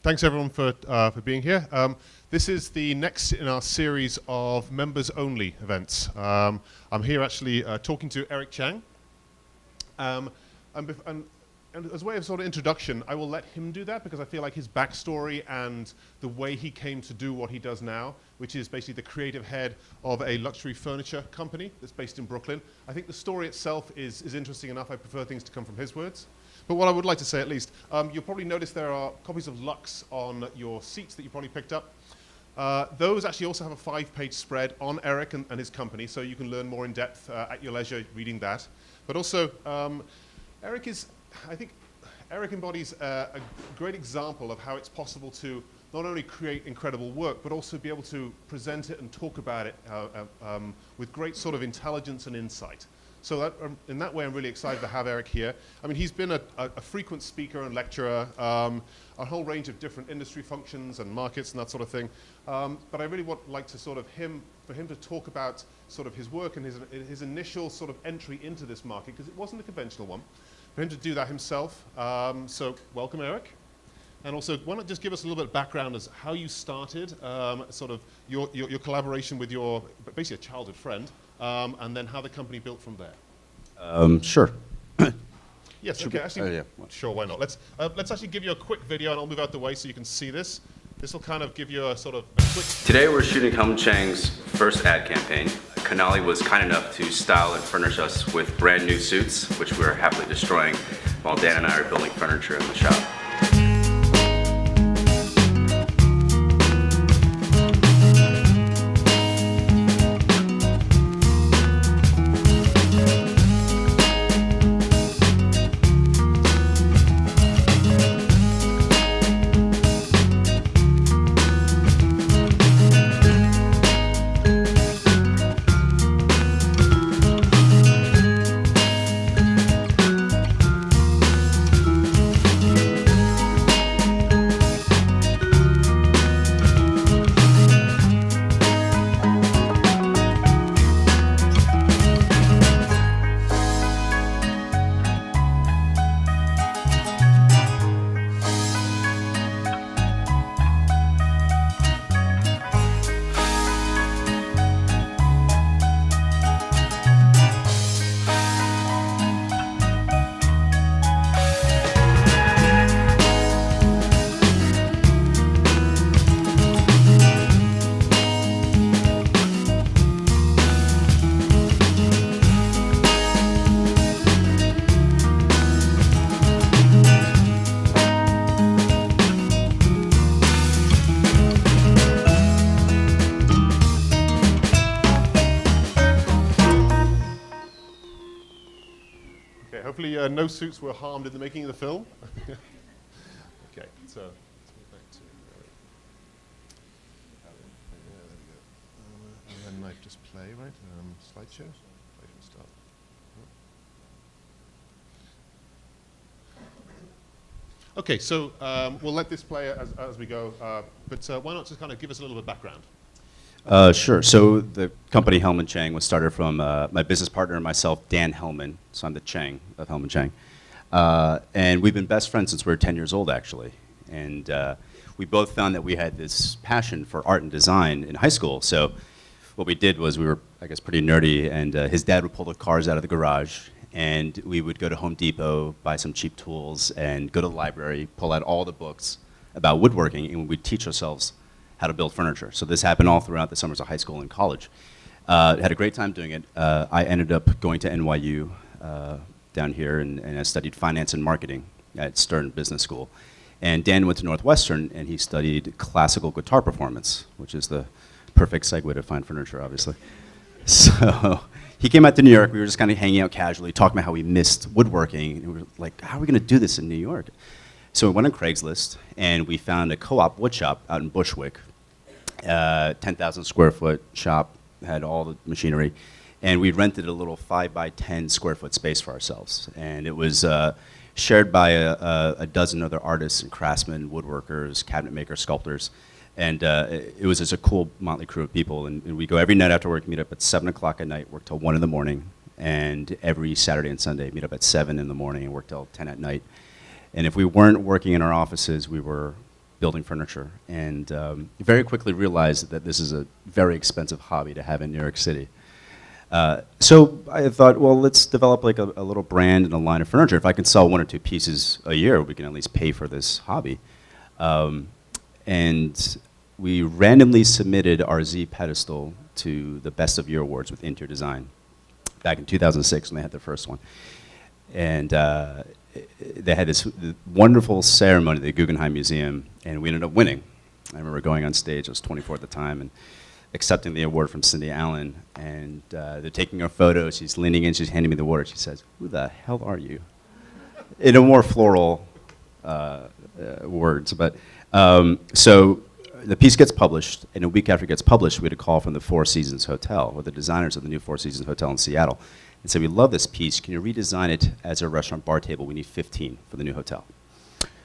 Thanks everyone for being here. This is the next in our series of members-only events. I'm here actually talking to Eric Chang. And as a way of sort of introduction, I will let him do that because I feel like his backstory and the way he came to do what he does now, which is basically the creative head of a luxury furniture company that's based in Brooklyn. I think the story itself is interesting enough. I prefer things to come from his words. But what I would like to say at least, you'll probably notice there are copies of Lux on your seats that you probably picked up. Those actually also have a 5-page spread on Eric and his company, so you can learn more in depth at your leisure reading that. But also, I think Eric embodies a great example of how it's possible to not only create incredible work, but also be able to present it and talk about it with great sort of intelligence and insight. So that, in that way, I'm really excited to have Eric here. I mean, he's been a frequent speaker and lecturer, a whole range of different industry functions and markets and that sort of thing. But I really would like to for him to talk about sort of his work and his initial sort of entry into this market, because it wasn't a conventional one. For him to do that himself. So welcome, Eric. And also, why not just give us a little bit of background as how you started, sort of your collaboration with your, basically a childhood friend, and then how the company built from there. Sure. Yes, Should okay, we, actually, yeah. Sure, why not? Let's actually give you a quick video, and I'll move out the way so you can see this. This will kind of give you a sort of a quick... Today we're shooting Hellman-Chang's first ad campaign. Canali was kind enough to style and furnish us with brand new suits, which we're happily destroying, while Dan and I are building furniture in the shop. Hopefully no suits were harmed in the making of the film. Okay, so let's move back to and then I just play, right? Slideshow. Play from start. Okay, so we'll let this play as we go, but why not just kind of give us a little bit of background? Sure. So the company Hellman-Chang was started from my business partner and myself, Dan Hellman. So I'm the Chang of Hellman-Chang. And we've been best friends since we were 10 years old, actually. And we both found that we had this passion for art and design in high school. So what we did was we were, I guess, pretty nerdy. And his dad would pull the cars out of the garage. And we would go to Home Depot, buy some cheap tools, and go to the library, pull out all the books about woodworking, and we'd teach ourselves how to build furniture. So this happened all throughout the summers of high school and college. Had a great time doing it. I ended up going to NYU down here, and I studied finance and marketing at Stern Business School. And Dan went to Northwestern, and he studied classical guitar performance, which is the perfect segue to fine furniture, obviously. So he came out to New York. We were just kind of hanging out casually, talking about how we missed woodworking. And we were like, how are we going to do this in New York? So we went on Craigslist, and we found a co-op wood shop out in Bushwick. 10,000 square foot shop, had all the machinery, and we rented a little 5 by 10 square foot space for ourselves. And it was shared by a dozen other artists and craftsmen, woodworkers, cabinet makers, sculptors. And it was just a cool motley crew of people. And we go every night after work, meet up at 7 o'clock at night, work till 1 in the morning. And every Saturday and Sunday, meet up at 7 in the morning and work till 10 at night. And if we weren't working in our offices, we were building furniture, and very quickly realized that this is a very expensive hobby to have in New York City. So I thought, well, let's develop like a little brand and a line of furniture. If I can sell 1 or 2 pieces a year, we can at least pay for this hobby. And we randomly submitted our Z pedestal to the Best of Year Awards with interior design back in 2006 when they had their first one. And they had this wonderful ceremony at the Guggenheim Museum, and we ended up winning. I remember going on stage, I was 24 at the time, and accepting the award from Cindy Allen, and they're taking our photos. She's leaning in, she's handing me the award. She says, "Who the hell are you?" In a more floral words. But so the piece gets published, and a week after it gets published, we had a call from the Four Seasons Hotel, or the designers of the new Four Seasons Hotel in Seattle, and said, "We love this piece. Can you redesign it as a restaurant bar table? We need 15 for the new hotel."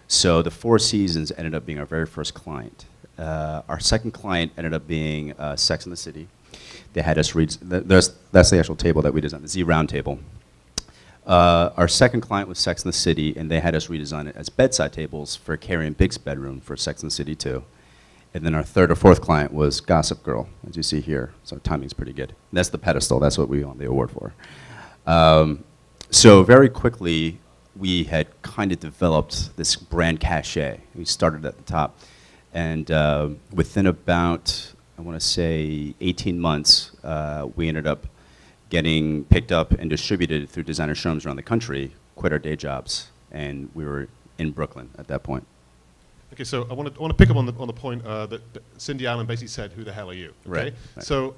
So the Four Seasons ended up being our very first client. Our second client ended up being Sex and the City. They had us read, that's the actual table that we designed, the Z round table. Our second client was Sex and the City, and they had us redesign it as bedside tables for Carrie and Big's bedroom for Sex and the City 2. And then our third or fourth client was Gossip Girl, as you see here. So timing's pretty good. And that's the pedestal, that's what we won the award for. So very quickly, we had kind of developed this brand cachet. We started at the top. And within about, I want to say, 18 months, we ended up getting picked up and distributed through designer showrooms around the country, quit our day jobs, and we were in Brooklyn at that point. Okay, so I want to pick up on the point that Cindy Allen basically said, "Who the hell are you?" Okay? Right. So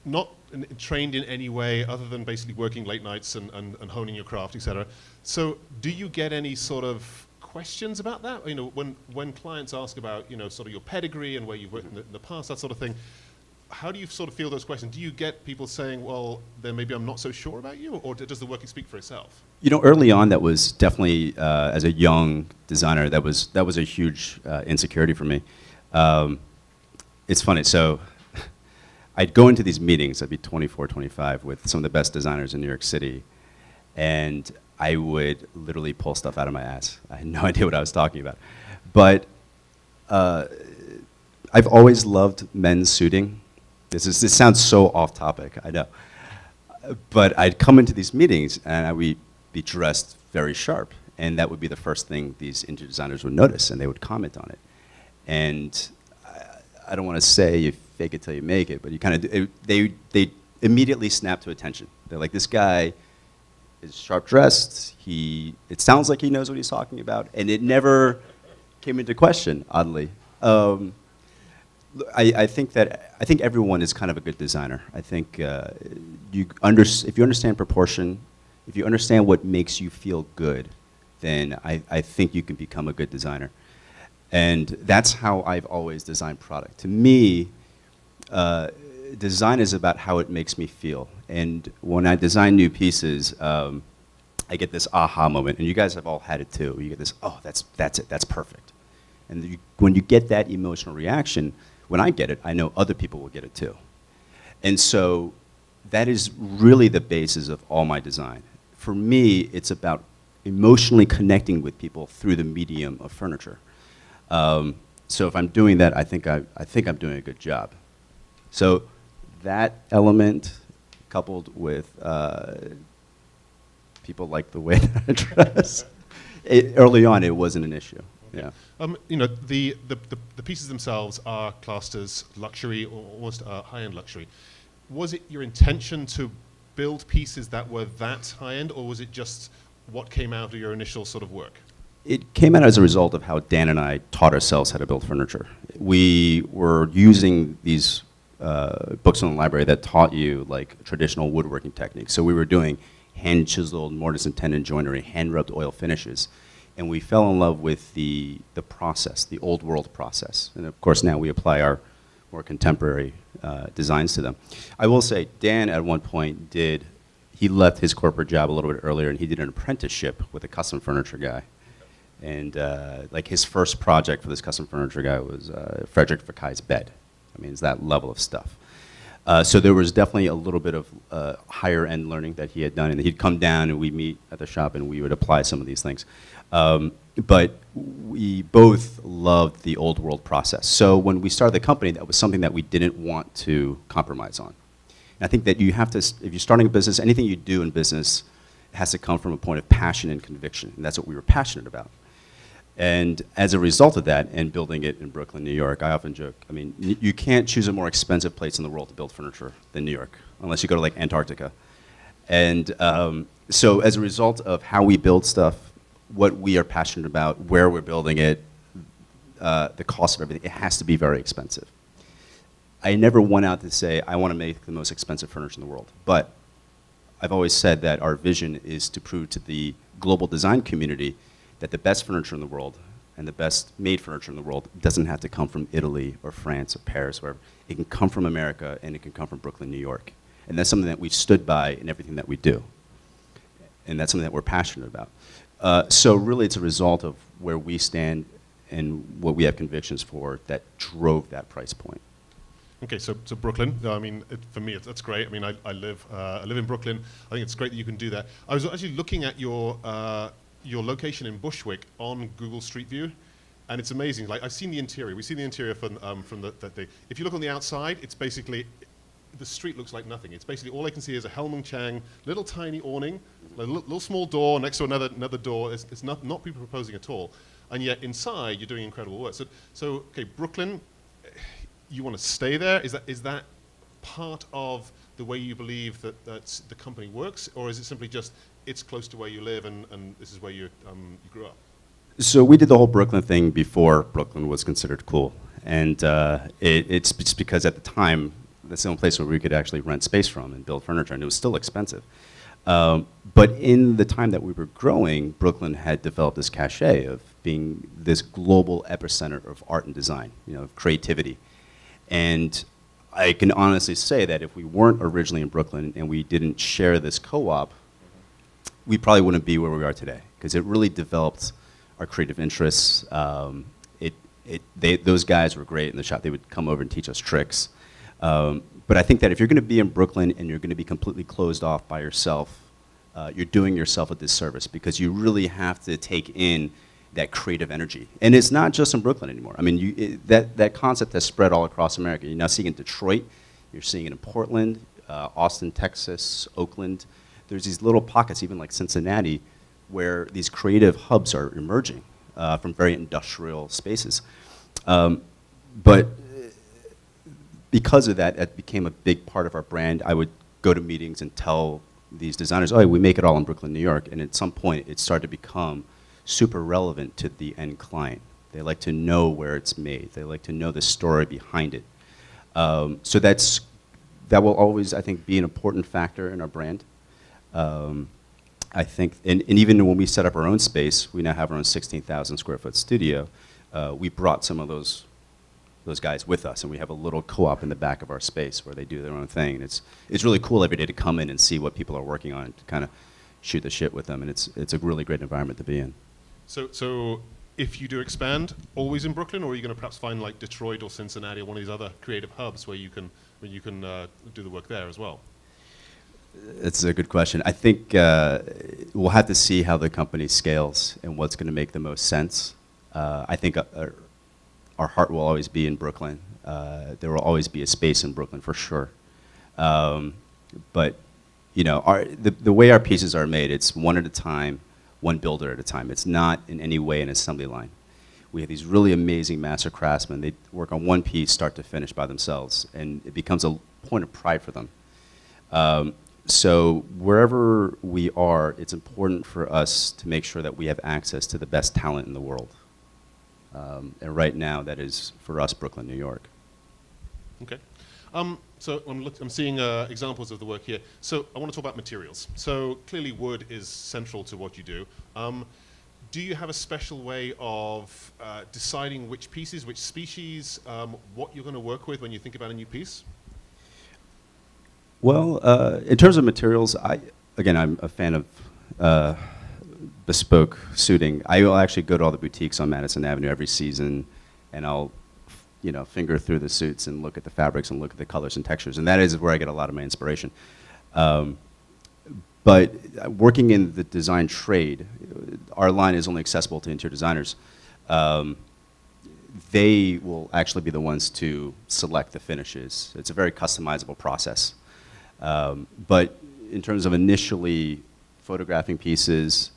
not trained in any way other than basically working late nights and honing your craft, etc. So do you get any sort of questions about that? You know, when clients ask about, you know, sort of your pedigree and where you've worked in the past, that sort of thing, how do you sort of feel those questions? Do you get people saying, well, then maybe I'm not so sure about you, or does the work speak for itself? You know, early on, that was definitely, as a young designer, that was a huge insecurity for me. It's funny, so I'd go into these meetings, I'd be 24, 25, with some of the best designers in New York City, and I would literally pull stuff out of my ass. I had no idea what I was talking about. But I've always loved men's suiting. This sounds so off topic, I know. But I'd come into these meetings and I would be dressed very sharp, and that would be the first thing these interior designers would notice, and they would comment on it. And I don't want to say you fake it till you make it, but you kind of they immediately snap to attention. They're like, this guy is sharp dressed. It sounds like he knows what he's talking about, and it never came into question, oddly. I think everyone is kind of a good designer. I think if you understand proportion, if you understand what makes you feel good, then I think you can become a good designer. And that's how I've always designed product. To me, design is about how it makes me feel. And when I design new pieces, I get this aha moment, and you guys have all had it too. You get this, oh, that's it, that's perfect. And when you get that emotional reaction, when I get it, I know other people will get it too. And so that is really the basis of all my design. For me, it's about emotionally connecting with people through the medium of furniture. So if I'm doing that, I think I'm doing a good job. So that element, coupled with people like the way that I dress, early on it wasn't an issue. Yeah. You know, the pieces themselves are classed as luxury, or almost high-end luxury. Was it your intention to build pieces that were that high-end, or was it just what came out of your initial sort of work? It came out as a result of how Dan and I taught ourselves how to build furniture. We were using these books in the library that taught you like traditional woodworking techniques. So we were doing hand-chiseled mortise and tenon joinery, hand-rubbed oil finishes. And we fell in love with the process, the old world process. And of course now we apply our more contemporary designs to them. I will say, Dan at one point he left his corporate job a little bit earlier, and he did an apprenticeship with a custom furniture guy. And like his first project for this custom furniture guy was Frederick Fackai's bed. I mean, it's that level of stuff. So there was definitely a little bit of higher end learning that he had done, and he'd come down and we'd meet at the shop and we would apply some of these things. But we both loved the old world process. So when we started the company, that was something that we didn't want to compromise on. And I think that you have to, if you're starting a business, anything you do in business has to come from a point of passion and conviction, and that's what we were passionate about. And as a result of that, and building it in Brooklyn, New York, I often joke, I mean, you can't choose a more expensive place in the world to build furniture than New York, unless you go to like Antarctica. And so as a result of how we build stuff, what we are passionate about, where we're building it, the cost of everything, it has to be very expensive. I never went out to say, I want to make the most expensive furniture in the world. But I've always said that our vision is to prove to the global design community that the best furniture in the world and the best made furniture in the world doesn't have to come from Italy or France or Paris, wherever. It can come from America, and it can come from Brooklyn, New York. And that's something that we've stood by in everything that we do. And that's something that we're passionate about. So really it's a result of where we stand and what we have convictions for that drove that price point. Okay, so Brooklyn. I mean, for me, that's great. I mean, I live in Brooklyn. I think it's great that you can do that. I was actually looking at your location in Bushwick on Google Street View, and it's amazing. Like, I've seen the interior. We've seen the interior from that day. If you look on the outside, it's basically, the street looks like nothing. It's basically, all I can see is a Hellman-Chang, little tiny awning, a little small door next to another door. It's not people proposing at all. And yet inside, you're doing incredible work. So okay, Brooklyn, you want to stay there? Is that part of the way you believe that the company works, or is it simply just it's close to where you live and this is where you grew up? So we did the whole Brooklyn thing before Brooklyn was considered cool, and it's just because at the time that's the only place where we could actually rent space from and build furniture, and it was still expensive. But in the time that we were growing, Brooklyn had developed this cachet of being this global epicenter of art and design, of creativity. And I can honestly say that if we weren't originally in Brooklyn and we didn't share this co-op, we probably wouldn't be where we are today, because it really developed our creative interests. Those guys were great in the shop. They would come over and teach us tricks. But I think that if you're going to be in Brooklyn and you're going to be completely closed off by yourself, you're doing yourself a disservice, because you really have to take in that creative energy. And it's not just in Brooklyn anymore. I mean, that concept has spread all across America. You're now seeing it in Detroit, you're seeing it in Portland, Austin, Texas, Oakland. There's these little pockets, even like Cincinnati, where these creative hubs are emerging from very industrial spaces. But because of that, it became a big part of our brand. I would go to meetings and tell these designers, oh, we make it all in Brooklyn, New York. And at some point, it started to become super relevant to the end client. They like to know where it's made. They like to know the story behind it. So that will always, I think, be an important factor in our brand. I think, and even when we set up our own space, we now have our own 16,000 square foot studio. We brought some of those guys with us, and we have a little co-op in the back of our space where they do their own thing. And it's really cool every day to come in and see what people are working on and to kind of shoot the shit with them. And it's a really great environment to be in. So if you do expand, always in Brooklyn, or are you going to perhaps find like Detroit or Cincinnati or one of these other creative hubs where you can do the work there as well? It's a good question. I think we'll have to see how the company scales and what's going to make the most sense. I think our heart will always be in Brooklyn. There will always be a space in Brooklyn for sure. But the way our pieces are made, it's one at a time, one builder at a time. It's not in any way an assembly line. We have these really amazing master craftsmen. They work on one piece start to finish by themselves, and it becomes a point of pride for them. So wherever we are, it's important for us to make sure that we have access to the best talent in the world. And right now, that is, for us, Brooklyn, New York. Okay. So I'm seeing examples of the work here. So I want to talk about materials. So clearly wood is central to what you do. Do you have a special way of deciding which pieces, which species, what you're going to work with when you think about a new piece? Well, in terms of materials, I'm a fan of bespoke suiting. I will actually go to all the boutiques on Madison Avenue every season, and I'll finger through the suits and look at the fabrics and look at the colors and textures. And that is where I get a lot of my inspiration. But working in the design trade, our line is only accessible to interior designers. They will actually be the ones to select the finishes. It's a very customizable process. But in terms of initially photographing pieces,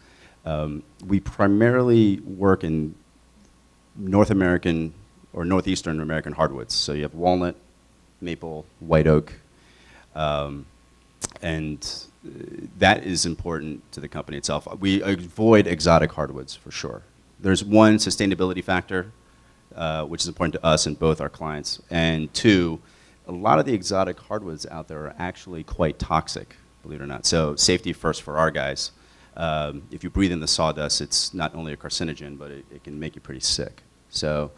we primarily work in North American or Northeastern American hardwoods. So you have walnut, maple, white oak, and that is important to the company itself. We avoid exotic hardwoods for sure. There's one, sustainability factor, which is important to us and both our clients, and two, a lot of the exotic hardwoods out there are actually quite toxic, believe it or not. So safety first for our guys. If you breathe in the sawdust, it's not only a carcinogen, but it can make you pretty sick. So,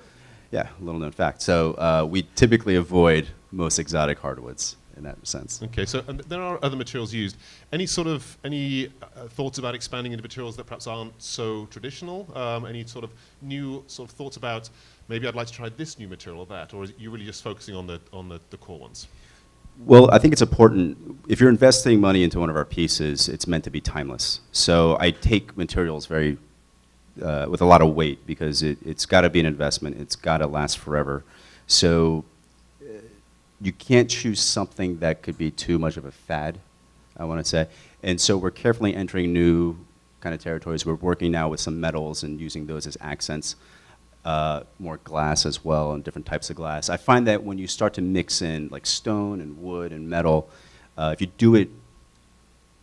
yeah, little known fact. So we typically avoid most exotic hardwoods in that sense. Okay, so and there are other materials used. Any thoughts about expanding into materials that perhaps aren't so traditional? Any sort of new thoughts about maybe I'd like to try this new material or that, or are you really just focusing on the core ones? Well, I think it's important. If you're investing money into one of our pieces, it's meant to be timeless. So I take materials very with a lot of weight because it's got to be an investment. It's got to last forever. So you can't choose something that could be too much of a fad, I want to say. And so we're carefully entering new kind of territories. We're working now with some metals and using those as accents. More glass as well, and different types of glass. I find that when you start to mix in like stone and wood and metal, if you do it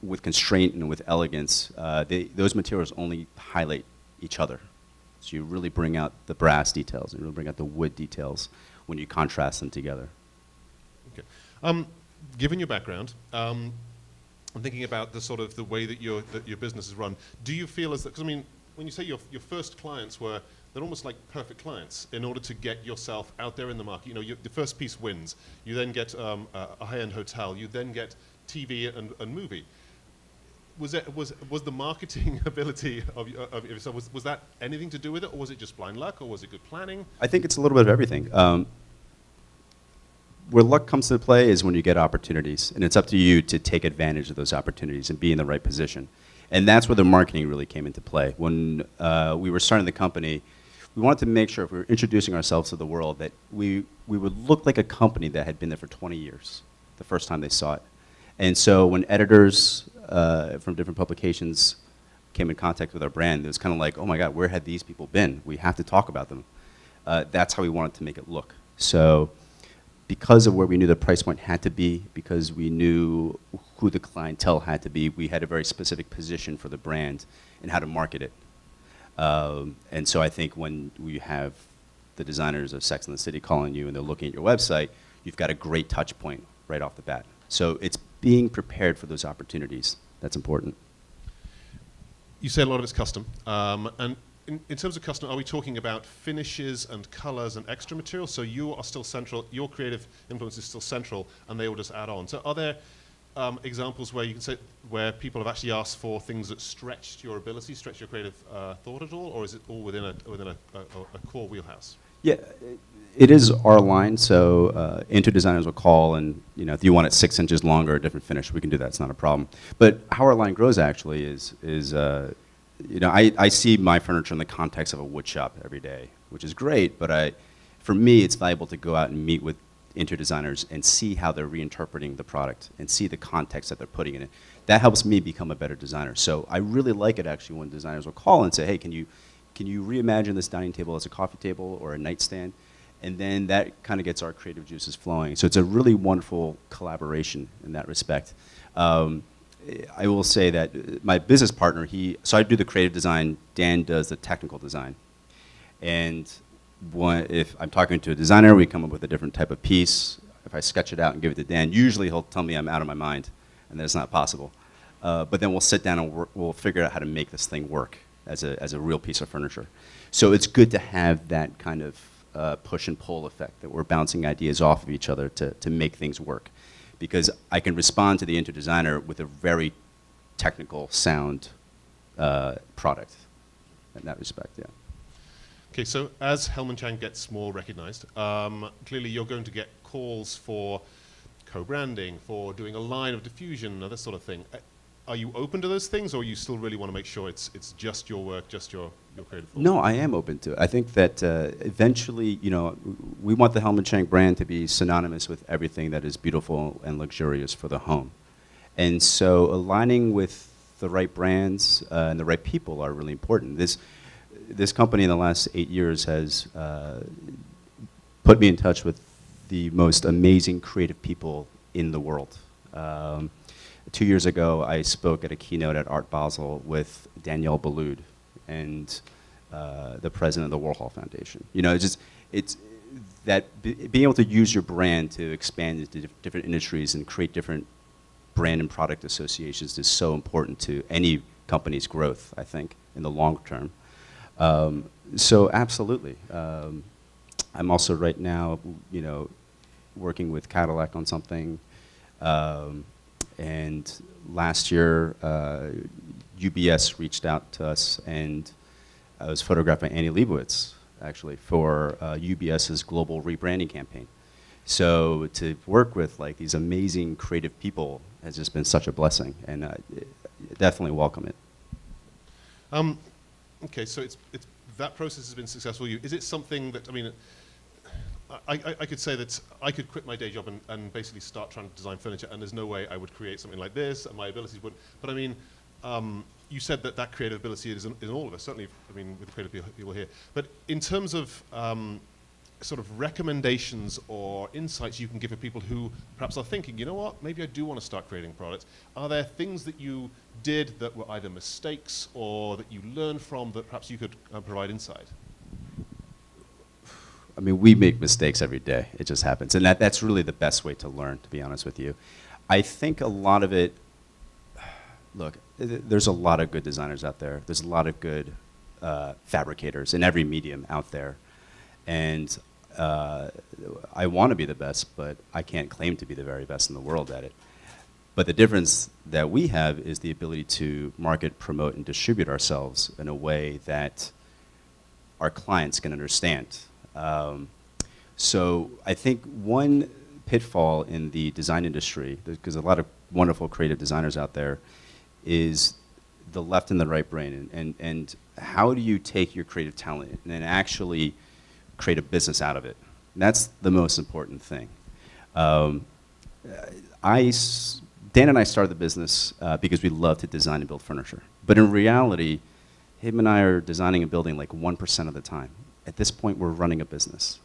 with constraint and with elegance, those materials only highlight each other. So you really bring out the brass details and really bring out the wood details when you contrast them together. Okay. Given your background, I'm thinking about the way that your business is run. Do you feel as that, because I mean, when you say your first clients they're almost like perfect clients in order to get yourself out there in the market. The first piece wins. You then get a high-end hotel. You then get TV and movie. Was the marketing ability of yourself, was that anything to do with it, or was it just blind luck, or was it good planning? I think it's a little bit of everything. Where luck comes into play is when you get opportunities, and it's up to you to take advantage of those opportunities and be in the right position. And that's where the marketing really came into play. When we were starting the company, we wanted to make sure if we were introducing ourselves to the world that we would look like a company that had been there for 20 years, the first time they saw it. And so when editors from different publications came in contact with our brand, it was kind of like, oh my God, where had these people been? We have to talk about them. That's how we wanted to make it look. So because of where we knew the price point had to be, because we knew who the clientele had to be, we had a very specific position for the brand and how to market it. And so I think when we have the designers of Sex and the City calling you and they're looking at your website, you've got a great touch point right off the bat. So it's being prepared for those opportunities that's important. You say a lot of it's custom. And in terms of custom, are we talking about finishes and colors and extra materials? So you are still central, your creative influence is still central, and they will just add on. So are there examples where you can say where people have actually asked for things that stretched your ability, stretched your creative thought at all, or is it all within a core wheelhouse? Yeah, it is our line. So interior designers will call, and if you want it 6 inches longer, a different finish, we can do that. It's not a problem. But how our line grows actually is I see my furniture in the context of a wood shop every day, which is great. But for me, it's valuable to go out and meet with interior designers and see how they're reinterpreting the product and see the context that they're putting in it. That helps me become a better designer. So I really like it actually when designers will call and say, hey, can you reimagine this dining table as a coffee table or a nightstand? And then that kind of gets our creative juices flowing. So it's a really wonderful collaboration in that respect. I will say that my business partner, so I do the creative design, Dan does the technical design. And if I'm talking to a designer, we come up with a different type of piece. If I sketch it out and give it to Dan, usually he'll tell me I'm out of my mind and that it's not possible. But then we'll sit down and we'll figure out how to make this thing work as a real piece of furniture. So it's good to have that kind of push and pull effect, that we're bouncing ideas off of each other to make things work. Because I can respond to the interior designer with a very technical, sound product in that respect, yeah. Okay, so as Hellman-Chang gets more recognized, clearly you're going to get calls for co-branding, for doing a line of diffusion, this sort of thing. Are you open to those things, or you still really want to make sure it's just your work, just your creative thought? No, I am open to it. I think that eventually, we want the Hellman-Chang brand to be synonymous with everything that is beautiful and luxurious for the home. And so aligning with the right brands and the right people are really important. This company in the last 8 years has put me in touch with the most amazing creative people in the world. 2 years ago, I spoke at a keynote at Art Basel with Danielle Ballud and the president of the Warhol Foundation. It's being able to use your brand to expand into different industries and create different brand and product associations is so important to any company's growth, I think, in the long term. So absolutely. I'm also right now, working with Cadillac on something. And last year, UBS reached out to us, and I was photographed by Annie Leibovitz, actually, for UBS's global rebranding campaign. So to work with these amazing creative people has just been such a blessing, and definitely welcome it. Okay, so that process has been successful. Is it something that, I could say that I could quit my day job and basically start trying to design furniture, and there's no way I would create something like this, and my abilities wouldn't. But you said that creative ability is in all of us, certainly, with the creative people here. But in terms of sort of recommendations or insights you can give to people who perhaps are thinking, you know what, maybe I do want to start creating products, are there things that you did that were either mistakes or that you learned from that perhaps you could provide insight? We make mistakes every day. It just happens. And that's really the best way to learn, to be honest with you. I think a lot of it, look, there's a lot of good designers out there. There's a lot of good fabricators in every medium out there. And I want to be the best, but I can't claim to be the very best in the world at it. But the difference that we have is the ability to market, promote, and distribute ourselves in a way that our clients can understand. So I think one pitfall in the design industry, because a lot of wonderful creative designers out there, is the left and the right brain. And how do you take your creative talent and then actually create a business out of it? And that's the most important thing. Dan and I started the business because we love to design and build furniture. But in reality, him and I are designing and building 1% of the time. At this point, we're running a business.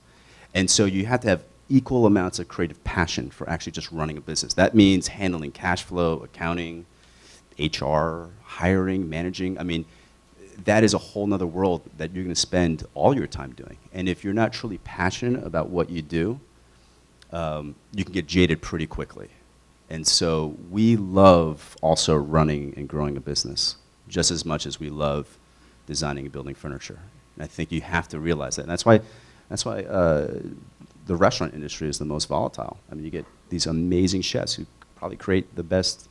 And so you have to have equal amounts of creative passion for actually just running a business. That means handling cash flow, accounting, HR, hiring, managing. That is a whole nother world that you're going to spend all your time doing. And if you're not truly passionate about what you do, you can get jaded pretty quickly. And so we love also running and growing a business just as much as we love designing and building furniture. And I think you have to realize that. And that's why the restaurant industry is the most volatile. You get these amazing chefs who probably create the best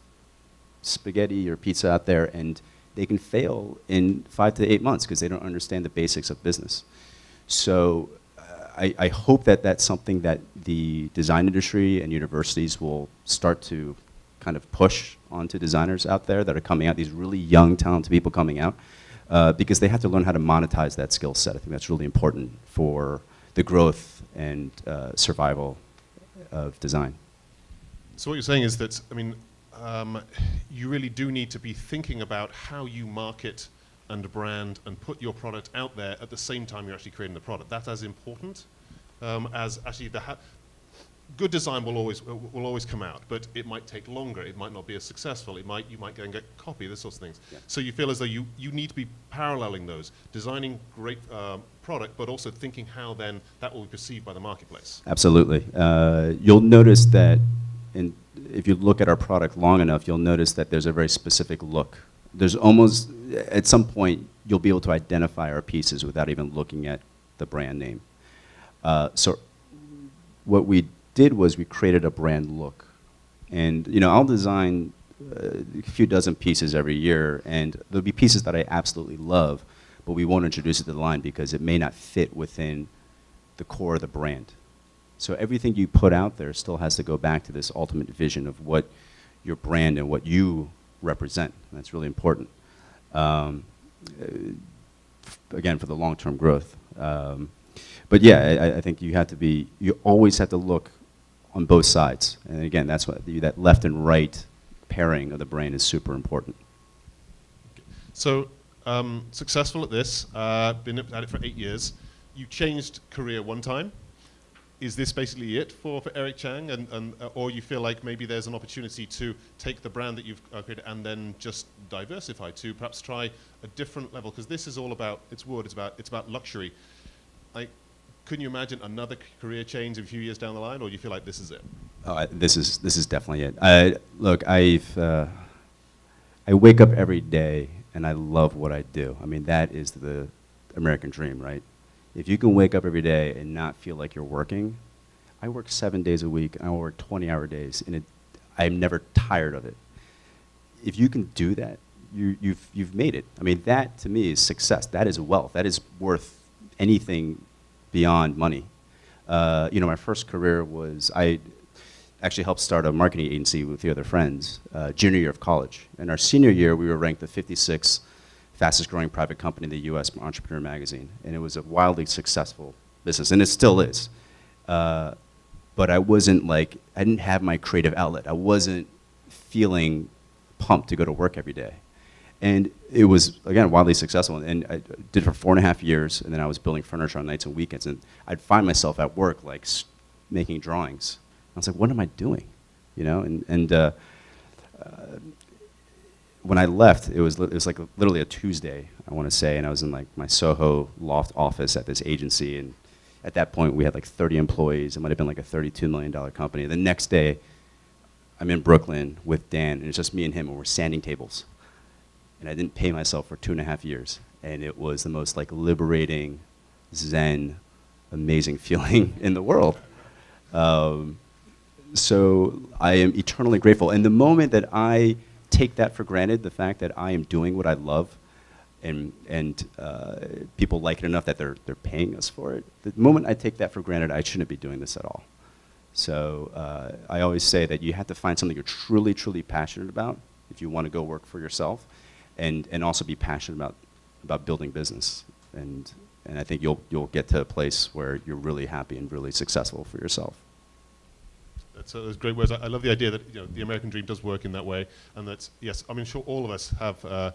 spaghetti or pizza out there, and they can fail in 5 to 8 months because they don't understand the basics of business. So I hope that that's something that the design industry and universities will start to kind of push onto designers out there that are coming out, these really young, talented people coming out, because they have to learn how to monetize that skill set. I think that's really important for the growth and survival of design. So what you're saying is that, you really do need to be thinking about how you market and brand and put your product out there at the same time you're actually creating the product. That's as important as actually good design will always come out, but it might take longer. It might not be as successful. You might go and get copy, those sorts of things. Yeah. So you feel as though you need to be paralleling those, designing great product, but also thinking how then that will be perceived by the marketplace. Absolutely. You'll notice that if you look at our product long enough, you'll notice that there's a very specific look. There's almost, at some point, you'll be able to identify our pieces without even looking at the brand name. So what we did was we created a brand look. And I'll design a few dozen pieces every year, and there'll be pieces that I absolutely love. but we won't introduce it to the line because it may not fit within the core of the brand. So everything you put out there still has to go back to this ultimate vision of what your brand and what you represent. And that's really important. Again, for the long-term growth. But yeah, I think you always have to look on both sides. And again, that's what that left and right pairing of the brand is super important. So, successful at this, been at it for 8 years. You changed career one time. Is this basically it for Eric Chang? Or you feel like maybe there's an opportunity to take the brand that you've created and then just diversify to perhaps try a different level? Because this is all about, it's wood, it's about luxury. Couldn't you imagine another career change a few years down the line, or do you feel like this is it? Oh, this is definitely it. Look, I wake up every day and I love what I do. I mean, that is the American dream, right? If you can wake up every day and not feel like you're working, I work 7 days a week, and I work 20-hour days, and I'm never tired of it. If you can do that, you've made it. I mean, that to me is success. That is wealth. That is worth anything beyond money. My first career was, I actually helped start a marketing agency with 3 other friends, junior year of college. In our senior year, we were ranked the 56th fastest growing private company in the US Entrepreneur Magazine. And it was a wildly successful business, and it still is. But I didn't have my creative outlet. I wasn't feeling pumped to go to work every day. And it was, again, wildly successful. And I did it for 4.5 years, and then I was building furniture on nights and weekends. And I'd find myself at work, making drawings. I was like, what am I doing? When I left, it was like literally a Tuesday, I want to say, and I was in my Soho loft office at this agency, and at that point we had 30 employees. It might have been a $32 million company. The next day, I'm in Brooklyn with Dan, and it's just me and him, and we're sanding tables. And I didn't pay myself for 2.5 years, and it was the most liberating, zen, amazing feeling in the world. So I am eternally grateful. And the moment that I take that for granted, the fact that I am doing what I love, and people like it enough that they're paying us for it, the moment I take that for granted, I shouldn't be doing this at all. So I always say that you have to find something you're truly, truly passionate about if you want to go work for yourself, and also be passionate about building business. And I think you'll get to a place where you're really happy and really successful for yourself. That's those great words. I love the idea that the American dream does work in that way, and that's, yes, I'm sure all of us have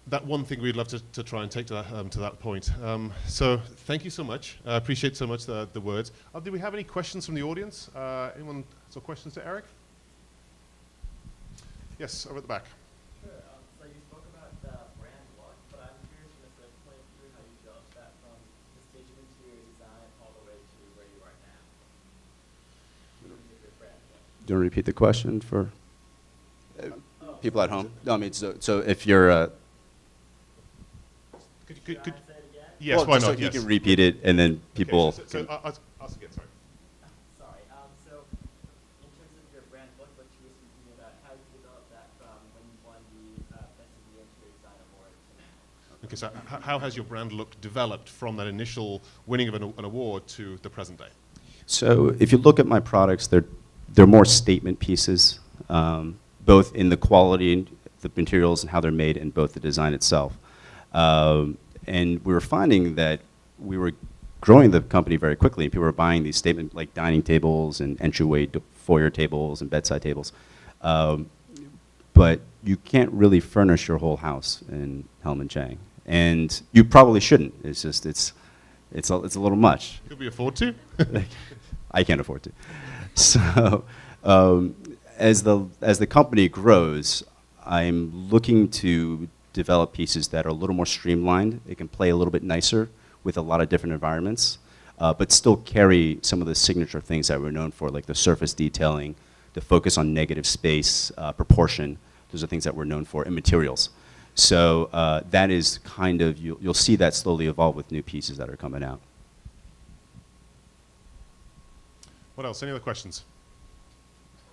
that one thing we'd love to try and take to that point. So thank you so much. I appreciate so much the words. Do we have any questions from the audience? Anyone have questions to Eric? Yes, over at the back. Sure. So you spoke about the brand look, but I'm curious to explain through how you developed that from the stage of interior design all the way to where you are now. Your brand look. Do you want to repeat the question for people at home? No, I mean, so if you're... Could Should I say it again? yes, well, why just not? so yes. you can repeat it, and then people... Okay, so ask again, sorry. Sorry. So in terms of your brand look, what you were speaking about, how you developed that from when you won the Best of the Interior Design Award to now. Okay, so how has your brand look developed from that initial winning of an award to the present day? So if you look at my products, they're more statement pieces, both in the quality and the materials and how they're made, and both the design itself. And we were finding that we were growing the company very quickly, and people were buying these statement dining tables and entryway foyer tables and bedside tables. But you can't really furnish your whole house in Hellman-Chang, and you probably shouldn't. It's just it's a little much. Could we afford to? I can't afford to. So as the company grows, I'm looking to develop pieces that are a little more streamlined. It can play a little bit nicer with a lot of different environments, but still carry some of the signature things that we're known for, like the surface detailing, the focus on negative space, proportion. Those are things that we're known for, and materials. So that is kind of, you'll see that slowly evolve with new pieces that are coming out. What else? Any other questions?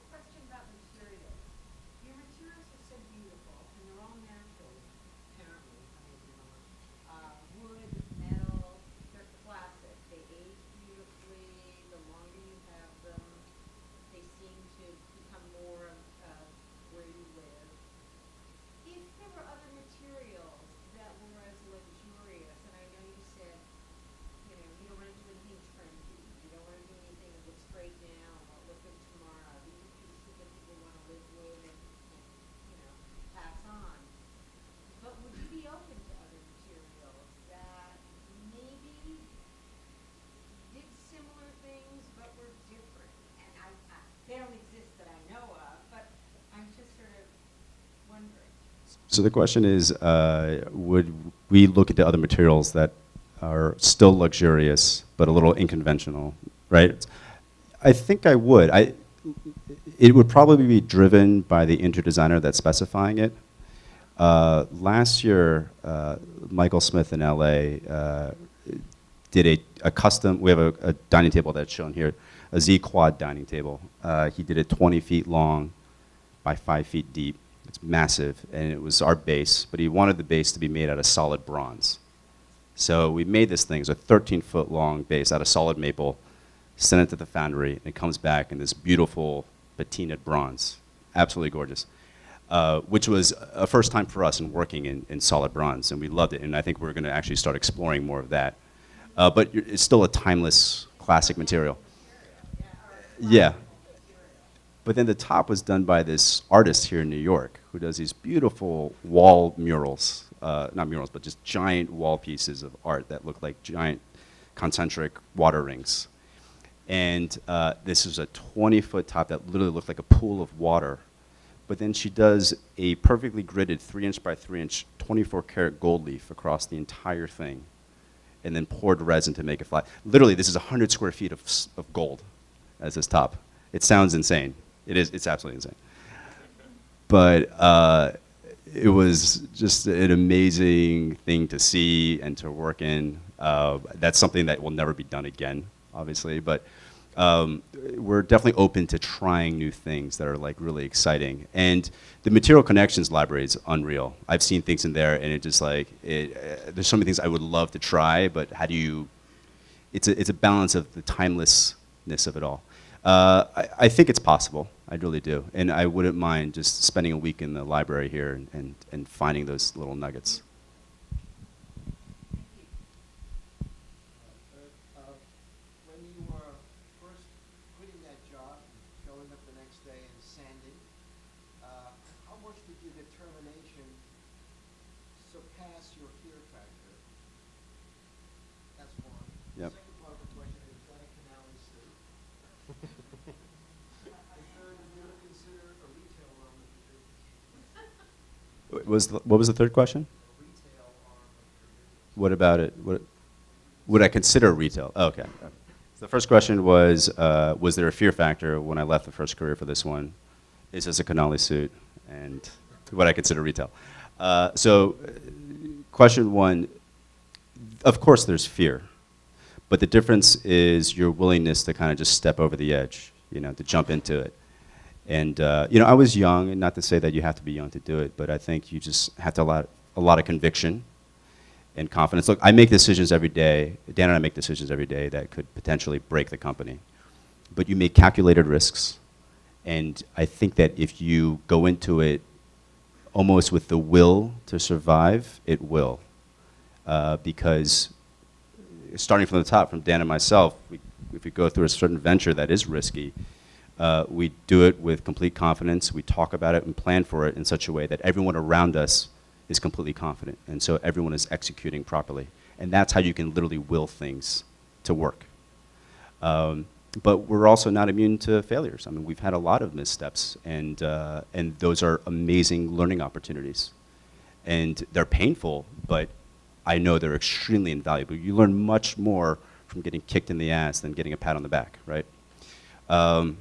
Question about materials. Your materials are so beautiful, and they're all natural, apparently. So the question is, would we look into other materials that are still luxurious but a little unconventional, right? I think I would. It would probably be driven by the interior designer that's specifying it. Last year, Michael Smith in LA did a custom, we have a dining table that's shown here, a Z-quad dining table. He did it 20 feet long by 5 feet deep. It's massive, and it was our base, but he wanted the base to be made out of solid bronze. So we made this thing, it's a 13-foot long base out of solid maple, sent it to the foundry, and it comes back in this beautiful patinaed bronze. Absolutely gorgeous. Which was a first time for us in working in solid bronze, and we loved it, and I think we're going to actually start exploring more of that. But it's still a timeless, classic material. Yeah. But then the top was done by this artist here in New York who does these beautiful wall murals, not murals, but just giant wall pieces of art that look like giant concentric water rings. And this is a 20-foot top that literally looked like a pool of water. But then she does a perfectly gridded 3-inch by 3-inch 24-karat gold leaf across the entire thing, and then poured resin to make it flat. Literally, this is 100 square feet of gold as this top. It sounds insane. It is. It's absolutely insane. But it was just an amazing thing to see and to work in. That's something that will never be done again, obviously. But we're definitely open to trying new things that are like really exciting. And the Material ConneXion library is unreal. I've seen things in there, and it just like there's so many things I would love to try, but how do you? It's a balance of the timelessness of it all. I think it's possible. I really do, and I wouldn't mind just spending a week in the library here and finding those little nuggets. When you were first quitting that job, showing up the next day and sanding, how much did your determination surpass your fear factor? That's one. Yep. The second part of the question is why Canali Suit? And third, did you ever consider a retail arm of the business? What was the third question? A retail arm of your business. What about it? Would I consider retail? Oh, okay. So the first question was there a fear factor when I left the first career for this one? Is this a Canali suit? And would I consider retail? Question one, of course there's fear. But the difference is your willingness to kind of just step over the edge, to jump into it. And, I was young, and not to say that you have to be young to do it, but I think you just have to a lot of conviction and confidence. Look, I make decisions every day. Dan and I make decisions every day that could potentially break the company. But you make calculated risks. And I think that if you go into it almost with the will to survive, it will. Because starting from the top, from Dan and myself, if we go through a certain venture that is risky, we do it with complete confidence. We talk about it and plan for it in such a way that everyone around us is completely confident, and so everyone is executing properly. And that's how you can literally will things to work. But we're also not immune to failures. I mean, we've had a lot of missteps, and those are amazing learning opportunities. And they're painful, but I know they're extremely invaluable. You learn much more from getting kicked in the ass than getting a pat on the back, right? I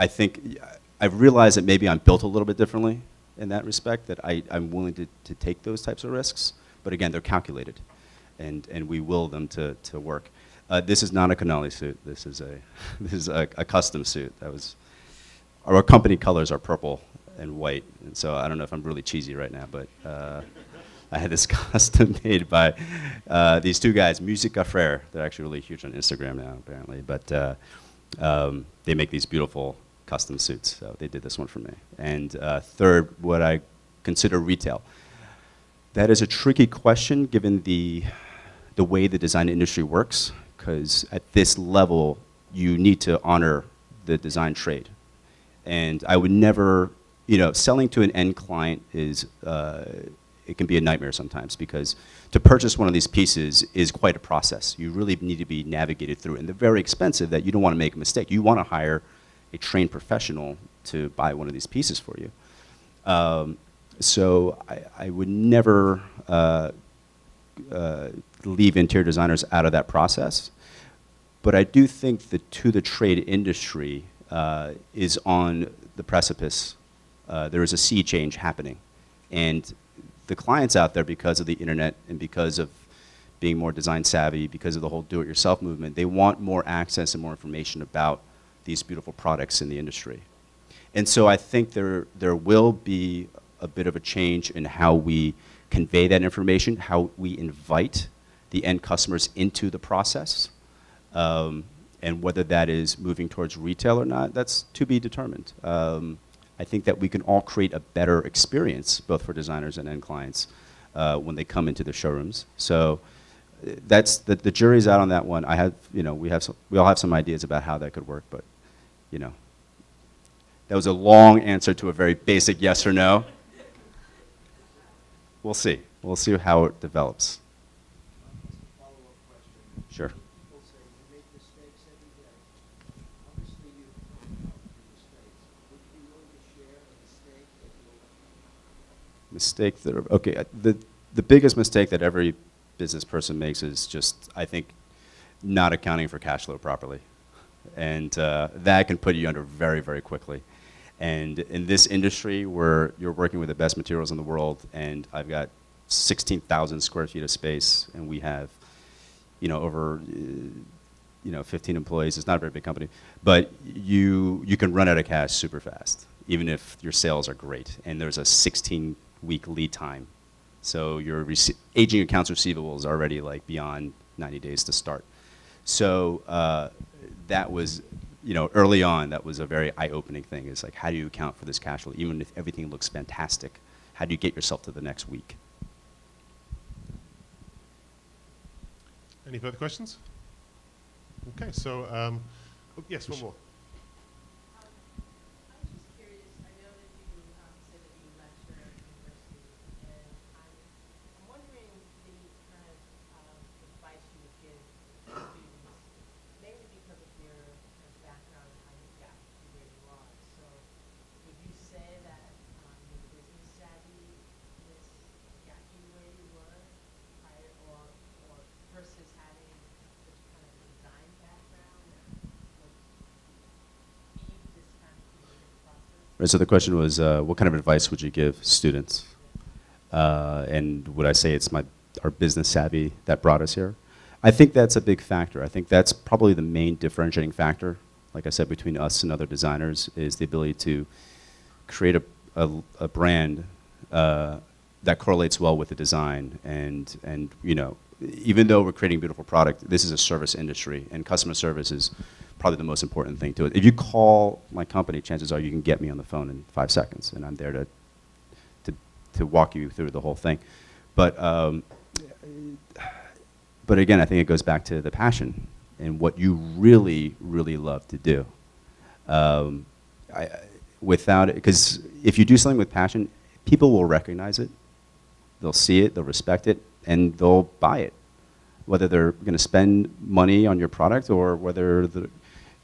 think I've realized that maybe I'm built a little bit differently in that respect, that I'm willing to take those types of risks. But again, they're calculated, and we will them to work. This is not a Canali suit. This is a custom suit. Our company colors are purple and white, and so I don't know if I'm really cheesy right now, but I had this custom made by these two guys, Music Frere. They're actually really huge on Instagram now, apparently, but they make these beautiful custom suits, so they did this one for me. And third, what I consider retail. That is a tricky question given the way the design industry works, because at this level, you need to honor the design trade. And I would never, selling to an end client is, it can be a nightmare sometimes, because to purchase one of these pieces is quite a process. You really need to be navigated through it. And they're very expensive that you don't want to make a mistake. You want to hire a trained professional to buy one of these pieces for you. So I would never leave interior designers out of that process. But I do think the to-the-trade industry is on the precipice. There is a sea change happening. And the clients out there, because of the internet and because of being more design savvy, because of the whole do-it-yourself movement, they want more access and more information about these beautiful products in the industry. And so I think there will be a bit of a change in how we convey that information, how we invite the end customers into the process. And whether that is moving towards retail or not, that's to be determined. I think that we can all create a better experience, both for designers and end clients, when they come into the showrooms. So that's the jury's out on that one. We all have some ideas about how that could work, but that was a long answer to a very basic yes or no. We'll see. We'll see how it develops. Follow-up question. Sure. People say you make mistakes every day. Obviously, you make mistakes. Would you be willing to share a mistake that you'll... Okay, the biggest mistake that every business person makes is just, I think, not accounting for cash flow properly. And that can put you under very, very quickly. And in this industry where you're working with the best materials in the world, and I've got 16,000 square feet of space, and we have, over 15 employees. It's not a very big company, but you can run out of cash super fast, even if your sales are great. And there's a 16-week lead time, so your aging accounts receivable is already like beyond 90 days to start. So that was, early on, that was a very eye-opening thing. It's like, how do you account for this cash flow, even if everything looks fantastic? How do you get yourself to the next week? Any further questions? Okay, so yes, one more. I was just curious, I know that you say that you lecture at university, and I'm wondering the kind of advice you would give students, mainly because of your kind of background and how you got to where you are. So would you say that your business savviness got you where you were prior, or versus having such kind of a design background that would feed this kind of creative process? Right, so the question was, what kind of advice would you give students? And would I say it's our business savvy that brought us here? I think that's a big factor. I think that's probably the main differentiating factor, like I said, between us and other designers, is the ability to create a brand that correlates well with the design. And even though we're creating a beautiful product, this is a service industry, and customer service is probably the most important thing to it. If you call my company, chances are you can get me on the phone in 5 seconds, and I'm there to walk you through the whole thing. But again, I think it goes back to the passion and what you really, really love to do. Without it, because if you do something with passion, people will recognize it, they'll see it, they'll respect it, and they'll buy it. Whether they're going to spend money on your product or whether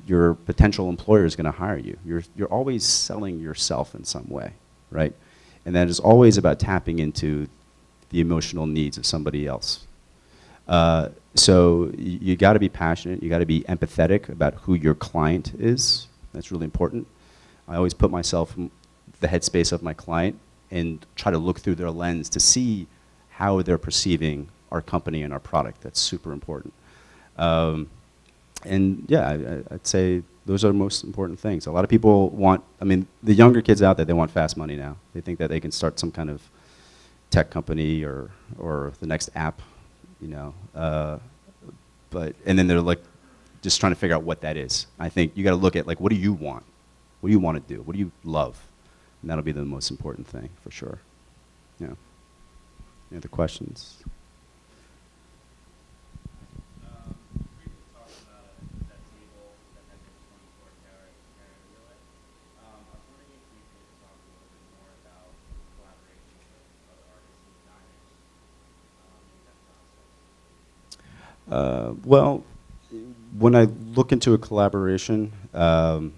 your potential employer is going to hire you. You're always selling yourself in some way, right? And that is always about tapping into the emotional needs of somebody else. So you got to be passionate. You got to be empathetic about who your client is. That's really important. I always put myself in the headspace of my client and try to look through their lens to see how they're perceiving our company and our product. That's super important. And yeah, I'd say those are the most important things. A lot of people want, the younger kids out there, they want fast money now. They think that they can start some kind of tech company or the next app, and then they're like just trying to figure out what that is. I think you got to look at, like, what do you want? What do you want to do? What do you love? And that'll be the most important thing for sure. Yeah. Any other questions? Well, when I look into a collaboration, I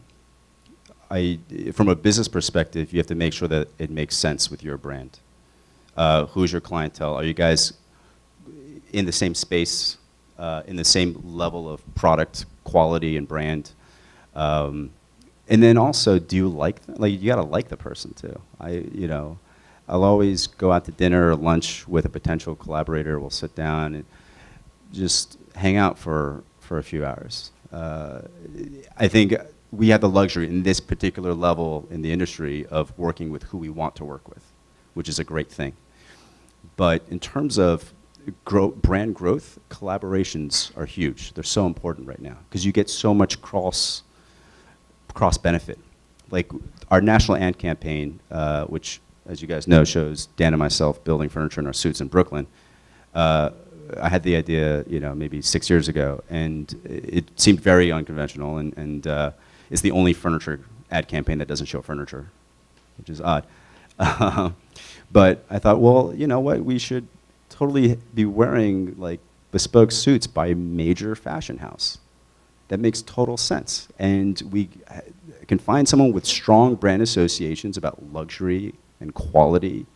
from a business perspective, you have to make sure that it makes sense with your brand. Who's your clientele? Are you guys in the same space, in the same level of product quality and brand? And then also, do you like you gotta like the person too. I'll always go out to dinner or lunch with a potential collaborator. We'll sit down and just hang out for a few hours. I think we have the luxury in this particular level in the industry of working with who we want to work with, which is a great thing. But in terms of brand growth, collaborations are huge. They're so important right now because you get so much cross benefit. Like our national ad campaign, which, as you guys know, shows Dan and myself building furniture in our suits in Brooklyn. I had the idea, maybe 6 years ago, and it seemed very unconventional, and it's the only furniture ad campaign that doesn't show furniture, which is odd. But I thought, well, you know what? We should totally be wearing like bespoke suits by a major fashion house. That makes total sense, and we can find someone with strong brand associations about luxury and quality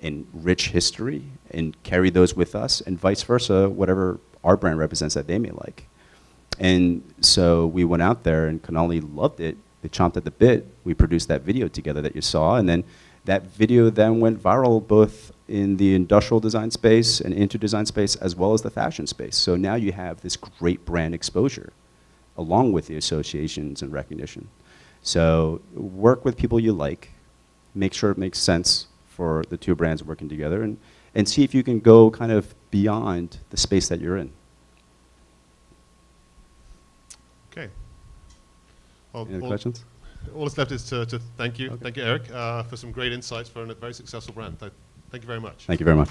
and rich history and carry those with us, and vice versa, whatever our brand represents that they may like. And so we went out there, and Canali loved it. They chomped at the bit. We produced that video together that you saw, and then that video then went viral both in the industrial design space and interior design space as well as the fashion space. So now you have this great brand exposure along with the associations and recognition. So work with people you like, make sure it makes sense for the two brands working together, and see if you can go kind of beyond the space that you're in. Okay. Well, Any other questions? All that's left is to thank you. Okay. Thank you, Eric, for some great insights for a very successful brand. Thank you very much. Thank you very much.